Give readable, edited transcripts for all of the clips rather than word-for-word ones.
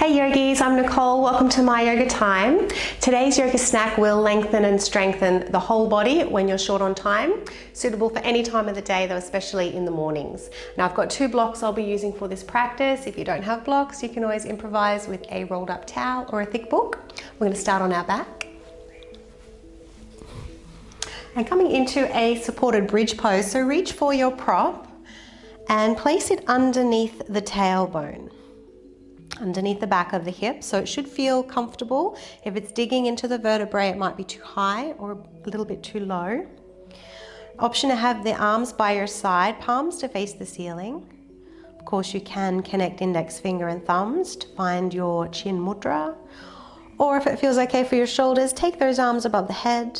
Hey yogis, I'm Nicole. Welcome to my yoga time. Today's yoga snack will lengthen and strengthen the whole body when you're short on time. Suitable for any time of the day though, especially in the mornings. Now I've got 2 blocks I'll be using for this practice. If you don't have blocks, you can always improvise with a rolled up towel or a thick book. We're going to start on our back. And coming into a supported bridge pose, so reach for your prop and place it underneath the tailbone, underneath the back of the hip, so it should feel comfortable. If it's digging into the vertebrae, it might be too high or a little bit too low. Option to have the arms by your side, palms to face the ceiling. Of course, you can connect index finger and thumbs to find your chin mudra. Or if it feels okay for your shoulders, take those arms above the head.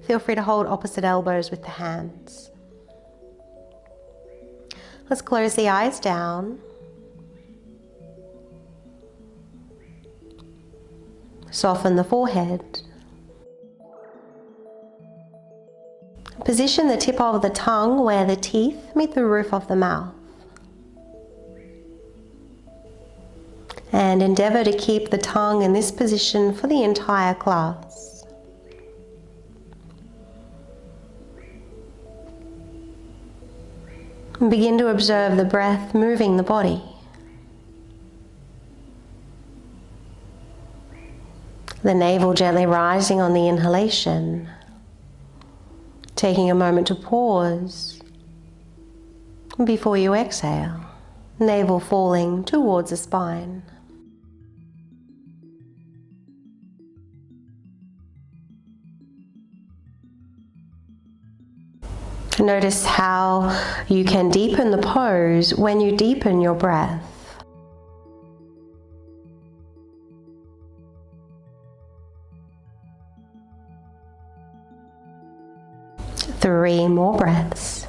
Feel free to hold opposite elbows with the hands. Let's close the eyes down. Soften the forehead. Position the tip of the tongue where the teeth meet the roof of the mouth. And endeavour to keep the tongue in this position for the entire class. And begin to observe the breath moving the body. The navel gently rising on the inhalation, taking a moment to pause before you exhale, navel falling towards the spine. Notice how you can deepen the pose when you deepen your breath. 3 more breaths.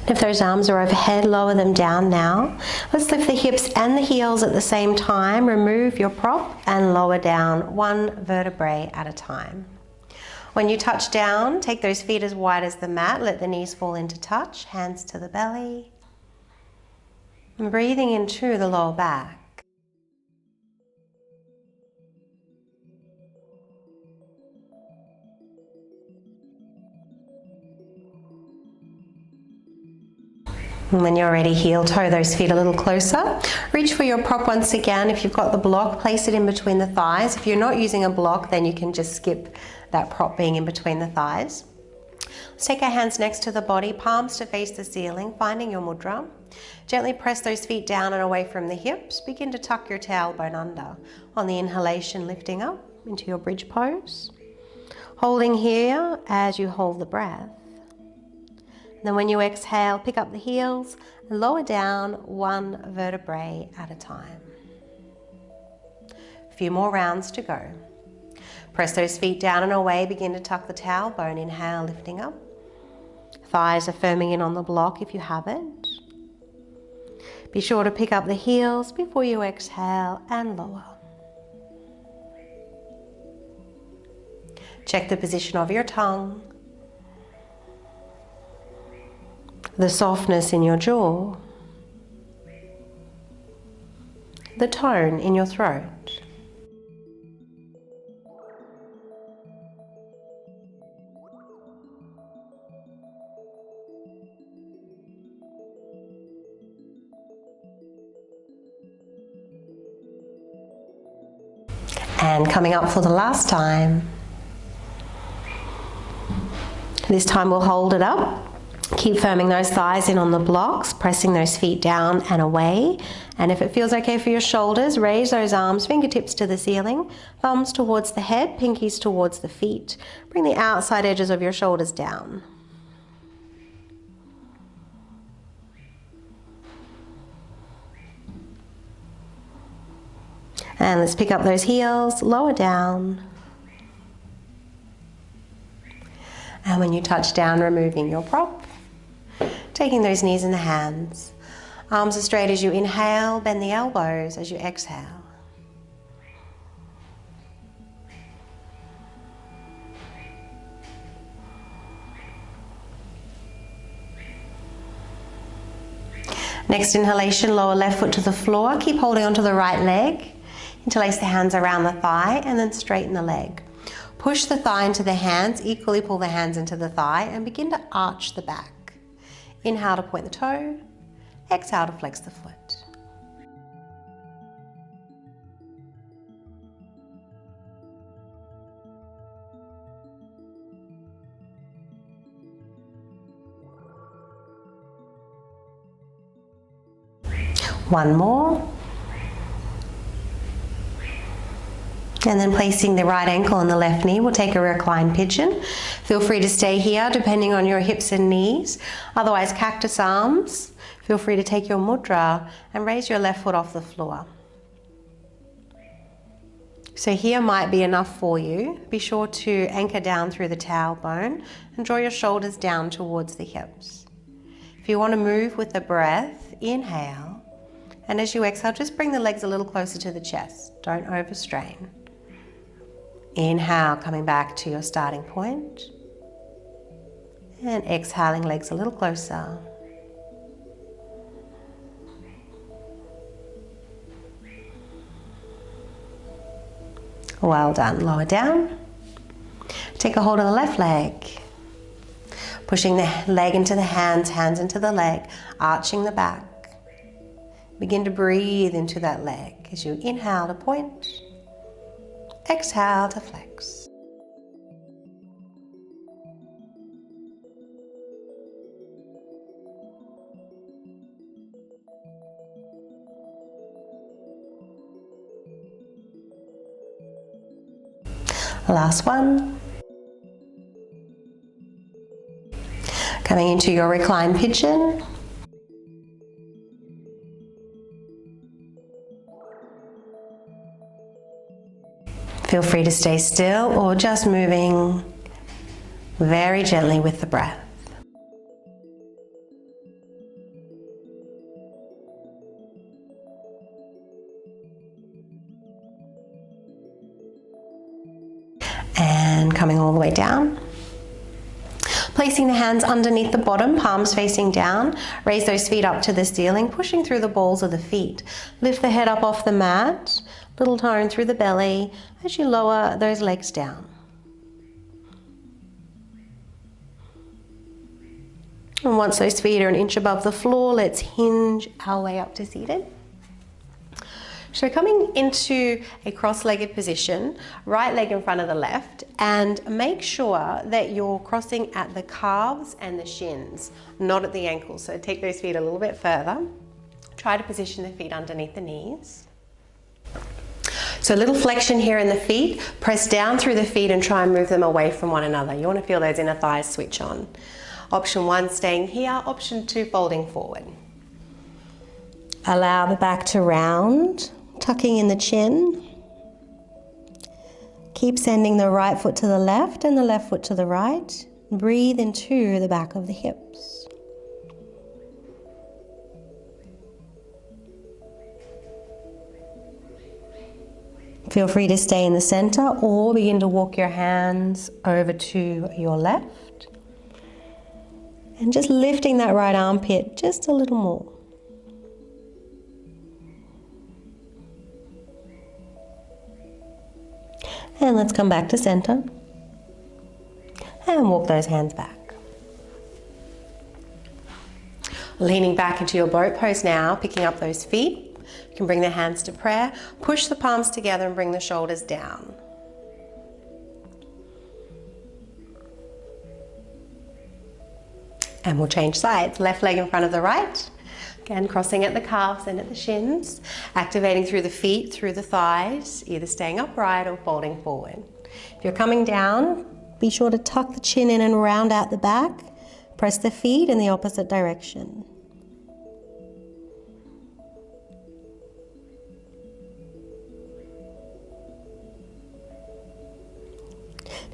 If those arms are overhead, lower them down now. Let's lift the hips and the heels at the same time. Remove your prop and lower down 1 vertebrae at a time. When you touch down, take those feet as wide as the mat. Let the knees fall into touch, hands to the belly. And breathing into the lower back. And when you're ready, heel toe those feet a little closer. Reach for your prop once again. If you've got the block, place it in between the thighs. If you're not using a block, then you can just skip that prop being in between the thighs. Let's take our hands next to the body, palms to face the ceiling, finding your mudra. Gently press those feet down and away from the hips. Begin to tuck your tailbone under. On the inhalation, lifting up into your bridge pose. Holding here as you hold the breath. Then when you exhale, pick up the heels and lower down 1 vertebrae at a time. A few more rounds to go. Press those feet down and away, begin to tuck the tailbone, inhale, lifting up. Thighs are firming in on the block if you have it. Be sure to pick up the heels before you exhale and lower. Check the position of your tongue. The softness in your jaw, the tone in your throat. And coming up for the last time. This time we'll hold it up. Keep firming those thighs in on the blocks, pressing those feet down and away. And if it feels okay for your shoulders, raise those arms, fingertips to the ceiling, thumbs towards the head, pinkies towards the feet. Bring the outside edges of your shoulders down. And let's pick up those heels, lower down. And when you touch down, removing your prop, taking those knees in the hands. Arms as straight as you inhale, bend the elbows as you exhale. Next inhalation, lower left foot to the floor. Keep holding onto the right leg. Interlace the hands around the thigh and then straighten the leg. Push the thigh into the hands, equally pull the hands into the thigh and begin to arch the back. Inhale to point the toe, exhale to flex the foot. One more. And then placing the right ankle on the left knee, we'll take a reclined pigeon. Feel free to stay here depending on your hips and knees. Otherwise, cactus arms. Feel free to take your mudra and raise your left foot off the floor. So here might be enough for you. Be sure to anchor down through the tailbone and draw your shoulders down towards the hips. If you want to move with the breath, inhale. And as you exhale, just bring the legs a little closer to the chest. Don't overstrain. Inhale, coming back to your starting point. And exhaling, legs a little closer. Well done. Lower down. Take a hold of the left leg. Pushing the leg into the hands, hands into the leg, arching the back. Begin to breathe into that leg as you inhale to point, exhale to flex. Last one. Coming into your reclined pigeon. Feel free to stay still or just moving very gently with the breath. And coming all the way down. Placing the hands underneath the bottom, palms facing down. Raise those feet up to the ceiling, pushing through the balls of the feet. Lift the head up off the mat. Little tone through the belly as you lower those legs down. And once those feet are an inch above the floor, let's hinge our way up to seated. So coming into a cross-legged position, right leg in front of the left, and make sure that you're crossing at the calves and the shins, not at the ankles. So take those feet a little bit further. Try to position the feet underneath the knees. So a little flexion here in the feet, press down through the feet and try and move them away from one another. You want to feel those inner thighs switch on. Option 1, staying here. Option 2, folding forward. Allow the back to round, tucking in the chin. Keep sending the right foot to the left and the left foot to the right. Breathe into the back of the hips. Feel free to stay in the center or begin to walk your hands over to your left. And just lifting that right armpit just a little more. And let's come back to center. And walk those hands back. Leaning back into your boat pose now, picking up those feet. You can bring the hands to prayer. Push the palms together and bring the shoulders down. And we'll change sides. Left leg in front of the right. Again, crossing at the calves and at the shins. Activating through the feet, through the thighs, either staying upright or folding forward. If you're coming down, be sure to tuck the chin in and round out the back. Press the feet in the opposite direction.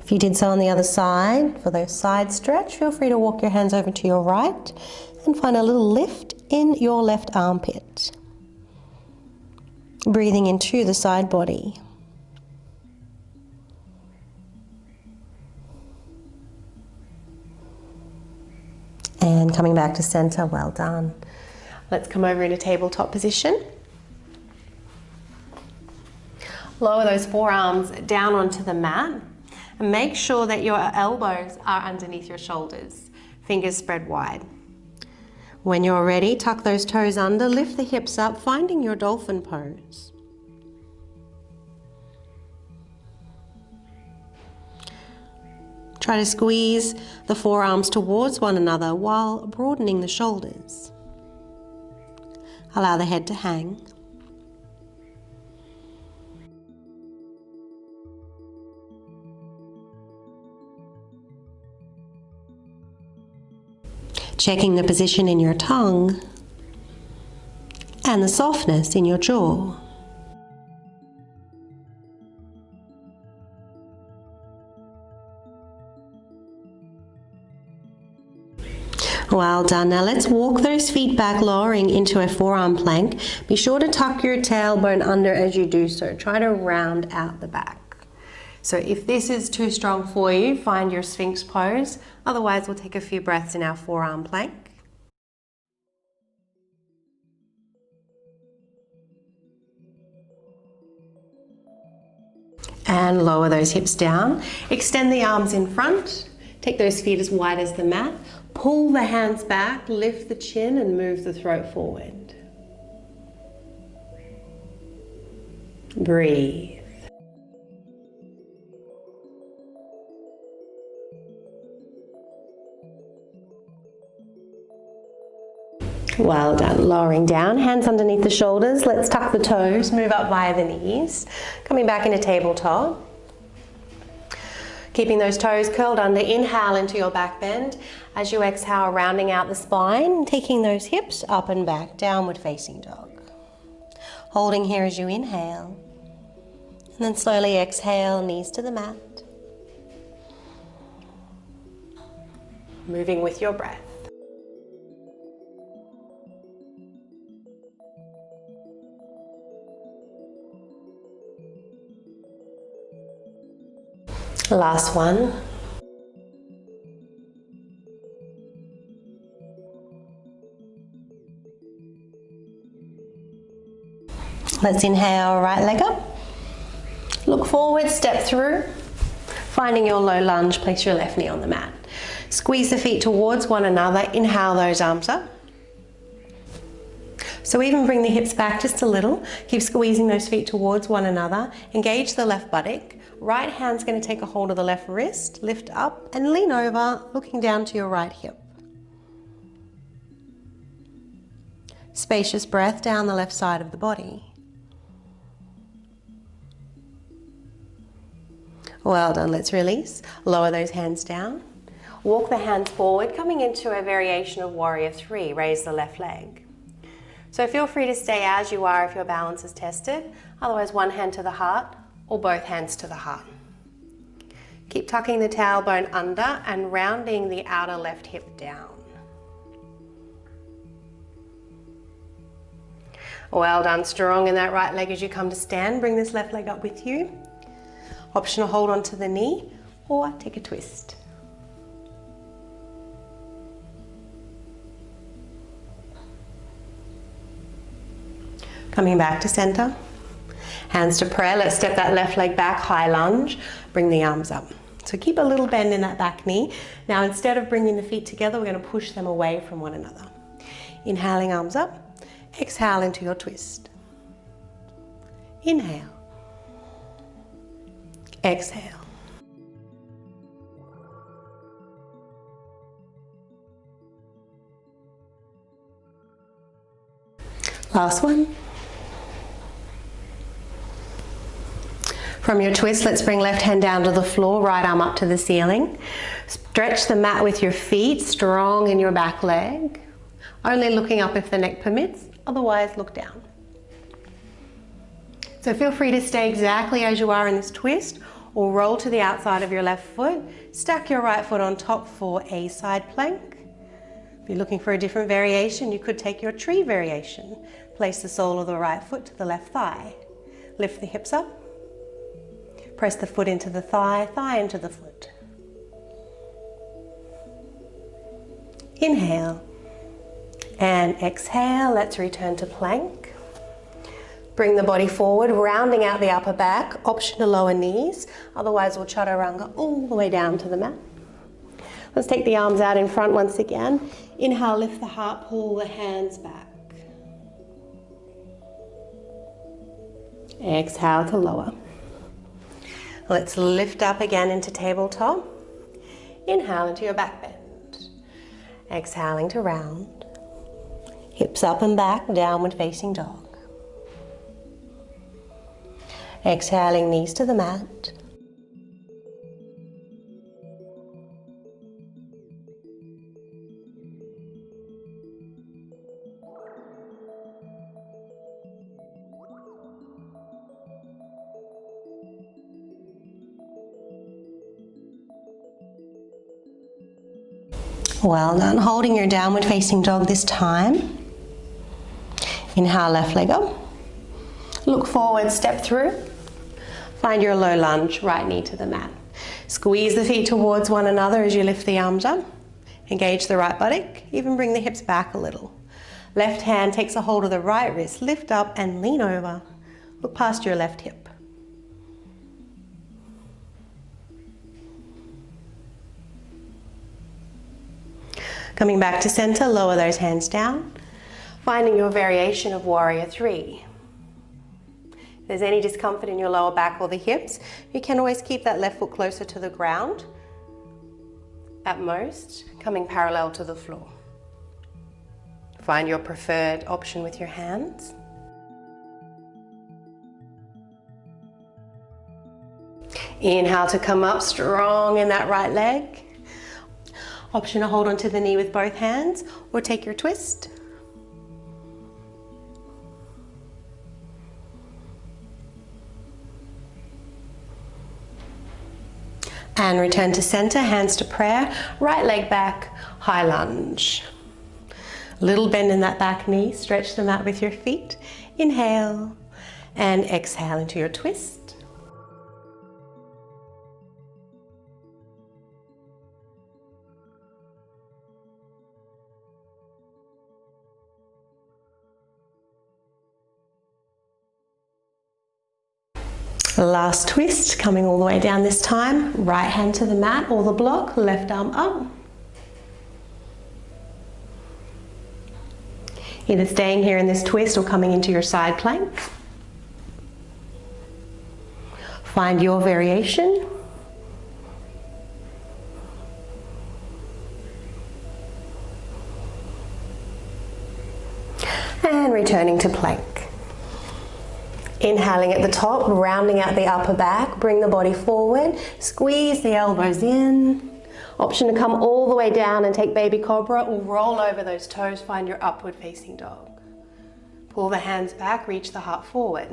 If you did so on the other side, for those side stretch, feel free to walk your hands over to your right and find a little lift in your left armpit. Breathing into the side body. And coming back to center, well done. Let's come over into tabletop position. Lower those forearms down onto the mat and make sure that your elbows are underneath your shoulders, fingers spread wide. When you're ready, tuck those toes under, lift the hips up, finding your dolphin pose. Try to squeeze the forearms towards one another while broadening the shoulders. Allow the head to hang. Checking the position in your tongue and the softness in your jaw. Well done. Now let's walk those feet back, lowering into a forearm plank. Be sure to tuck your tailbone under as you do so. Try to round out the back. So if this is too strong for you, find your Sphinx pose. Otherwise, we'll take a few breaths in our forearm plank. And lower those hips down. Extend the arms in front. Take those feet as wide as the mat. Pull the hands back, lift the chin and move the throat forward. Breathe. Well done. Lowering down, hands underneath the shoulders. Let's tuck the toes, move up via the knees. Coming back into tabletop. Keeping those toes curled under, inhale into your back bend. As you exhale, rounding out the spine, taking those hips up and back, downward facing dog. Holding here as you inhale. And then slowly exhale, knees to the mat. Moving with your breath. Last one. Let's inhale, right leg up. Look forward, step through. Finding your low lunge, place your left knee on the mat. Squeeze the feet towards one another. Inhale those arms up. So even bring the hips back just a little. Keep squeezing those feet towards one another. Engage the left buttock. Right hand's going to take a hold of the left wrist. Lift up and lean over, looking down to your right hip. Spacious breath down the left side of the body. Well done. Let's release. Lower those hands down. Walk the hands forward, coming into a variation of Warrior 3. Raise the left leg. So feel free to stay as you are if your balance is tested. Otherwise, one hand to the heart or both hands to the heart. Keep tucking the tailbone under and rounding the outer left hip down. Well done. Strong in that right leg as you come to stand. Bring this left leg up with you. Optional hold onto the knee or take a twist. Coming back to center. Hands to prayer. Let's step that left leg back, high lunge. Bring the arms up. So keep a little bend in that back knee. Now instead of bringing the feet together, we're going to push them away from one another. Inhaling, arms up. Exhale into your twist. Inhale. Exhale. Last one. From your twist, let's bring left hand down to the floor, right arm up to the ceiling. Stretch the mat with your feet, strong in your back leg. Only looking up if the neck permits, otherwise look down. So feel free to stay exactly as you are in this twist, or roll to the outside of your left foot. Stack your right foot on top for a side plank. If you're looking for a different variation, you could take your tree variation. Place the sole of the right foot to the left thigh. Lift the hips up. Press the foot into the thigh, thigh into the foot. Inhale and exhale. Let's return to plank. Bring the body forward, rounding out the upper back. Option to lower knees, otherwise we'll chaturanga all the way down to the mat. Let's take the arms out in front once again. Inhale, lift the heart, pull the hands back. Exhale to lower. Let's lift up again into tabletop. Inhale into your back bend. Exhaling to round. Hips up and back, downward facing dog. Exhaling, knees to the mat. Well done. Holding your downward facing dog this time. Inhale, left leg up. Look forward, step through. Find your low lunge, right knee to the mat. Squeeze the feet towards one another as you lift the arms up. Engage the right buttock, even bring the hips back a little. Left hand takes a hold of the right wrist, lift up and lean over. Look past your left hip. Coming back to center, lower those hands down. Finding your variation of warrior three. If there's any discomfort in your lower back or the hips, you can always keep that left foot closer to the ground. At most, coming parallel to the floor. Find your preferred option with your hands. Inhale to come up strong in that right leg. Option to hold onto the knee with both hands or take your twist. And return to center, hands to prayer, right leg back, high lunge. Little bend in that back knee, stretch the mat with your feet. Inhale and exhale into your twist. Last twist, coming all the way down this time. Right hand to the mat or the block, left arm up. Either staying here in this twist or coming into your side plank. Find your variation. And returning to plank. Inhaling at the top, rounding out the upper back, bring the body forward, squeeze the elbows in. Option to come all the way down and take baby cobra or roll over those toes, find your upward facing dog. Pull the hands back, reach the heart forward.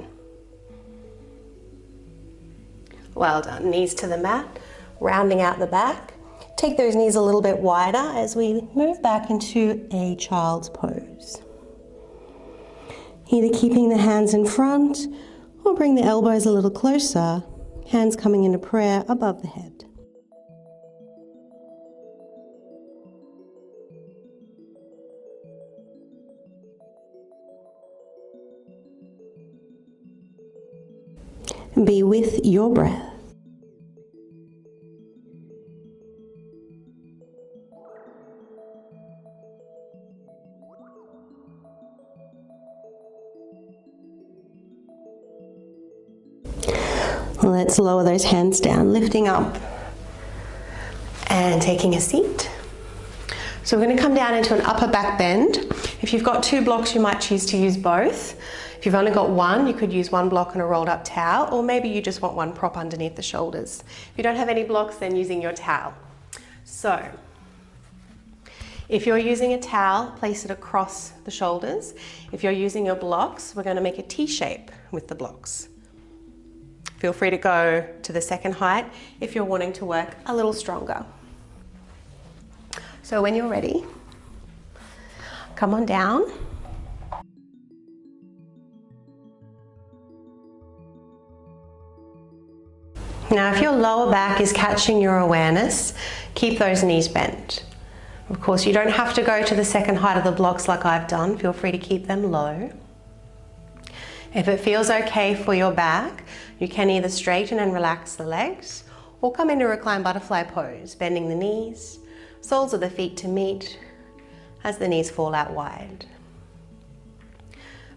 Well done, knees to the mat, rounding out the back. Take those knees a little bit wider as we move back into a child's pose. Either keeping the hands in front or bring the elbows a little closer, hands coming into prayer above the head. Be with your breath. Let's lower those hands down, lifting up and taking a seat. So we're going to come down into an upper back bend. If you've got two blocks, you might choose to use both. If you've only got one, you could use one block and a rolled up towel, or maybe you just want one prop underneath the shoulders. If you don't have any blocks, then using your towel. So if you're using a towel, place it across the shoulders. If you're using your blocks, we're going to make a T shape with the blocks. Feel free to go to the second height if you're wanting to work a little stronger. So when you're ready, come on down. Now, if your lower back is catching your awareness, keep those knees bent. Of course, you don't have to go to the second height of the blocks like I've done. Feel free to keep them low. If it feels okay for your back, you can either straighten and relax the legs or come into reclined butterfly pose, bending the knees, soles of the feet to meet as the knees fall out wide.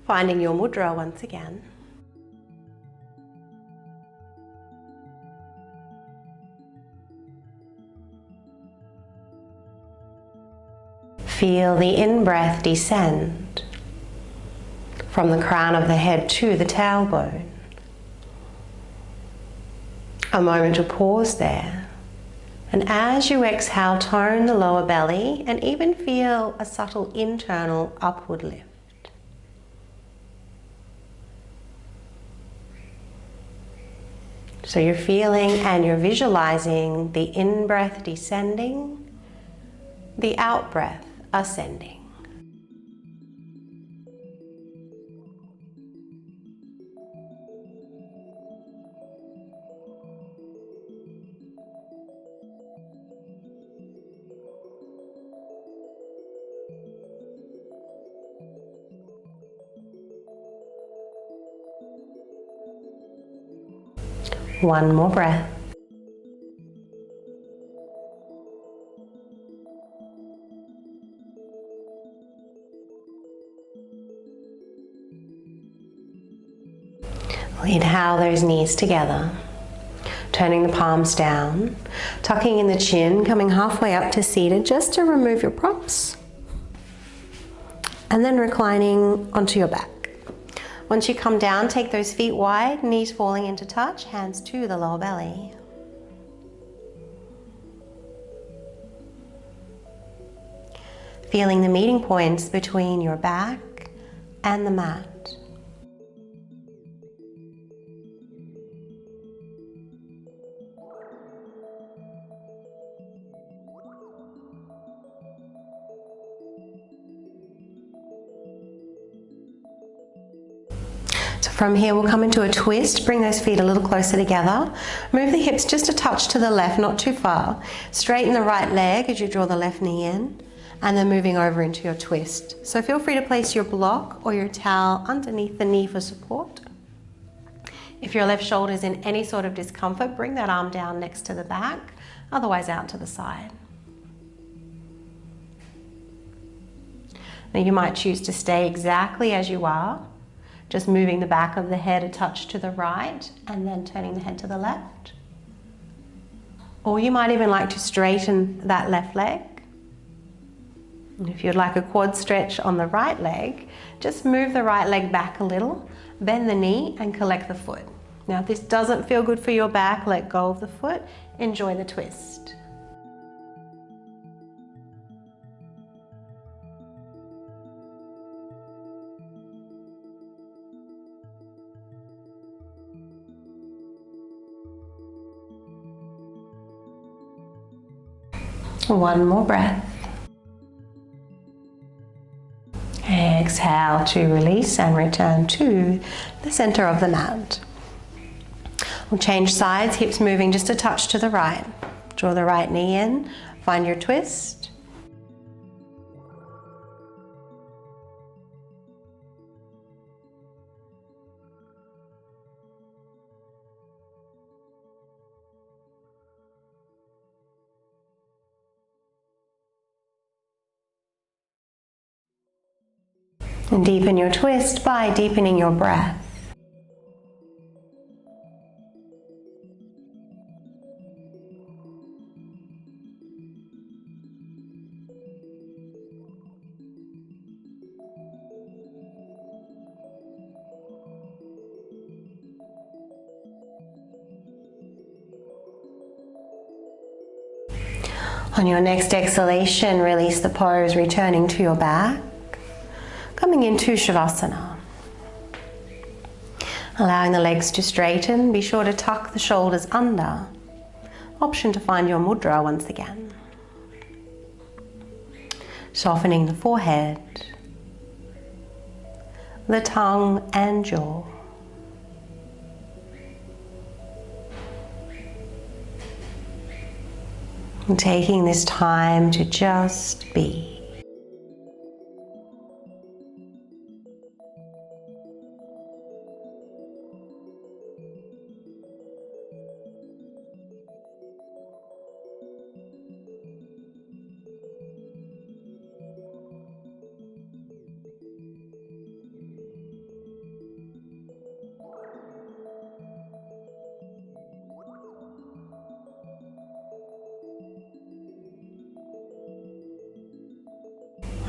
Finding your mudra once again. Feel the in-breath descend from the crown of the head to the tailbone. A moment to pause there. And as you exhale, tone the lower belly and even feel a subtle internal upward lift. So you're feeling and you're visualizing the in-breath descending, the out-breath ascending. One more breath. Inhale those knees together, turning the palms down, tucking in the chin, coming halfway up to seated just to remove your props, and then reclining onto your back. Once you come down, take those feet wide, knees falling into touch, hands to the lower belly. Feeling the meeting points between your back and the mat. From here, we'll come into a twist, bring those feet a little closer together. Move the hips just a touch to the left, not too far. Straighten the right leg as you draw the left knee in, and then moving over into your twist. So feel free to place your block or your towel underneath the knee for support. If your left shoulder is in any sort of discomfort, bring that arm down next to the back, otherwise out to the side. Now you might choose to stay exactly as you are, just moving the back of the head a touch to the right and then turning the head to the left. Or you might even like to straighten that left leg. And if you'd like a quad stretch on the right leg, just move the right leg back a little, bend the knee and collect the foot. Now if this doesn't feel good for your back, let go of the foot, enjoy the twist. One more breath. Exhale to release and return to the center of the mat. We'll change sides, hips moving just a touch to the right. Draw the right knee in, find your twist. And deepen your twist by deepening your breath. On your next exhalation, release the pose, returning to your back. Coming into Shavasana. Allowing the legs to straighten, be sure to tuck the shoulders under. Option to find your mudra once again. Softening the forehead, the tongue and jaw. And taking this time to just be.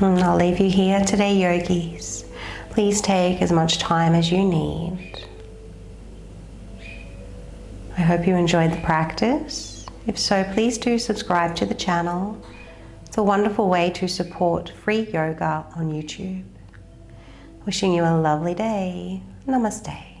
And I'll leave you here today, yogis. Please take as much time as you need. I hope you enjoyed the practice. If so, please do subscribe to the channel. It's a wonderful way to support free yoga on YouTube. Wishing you a lovely day. Namaste.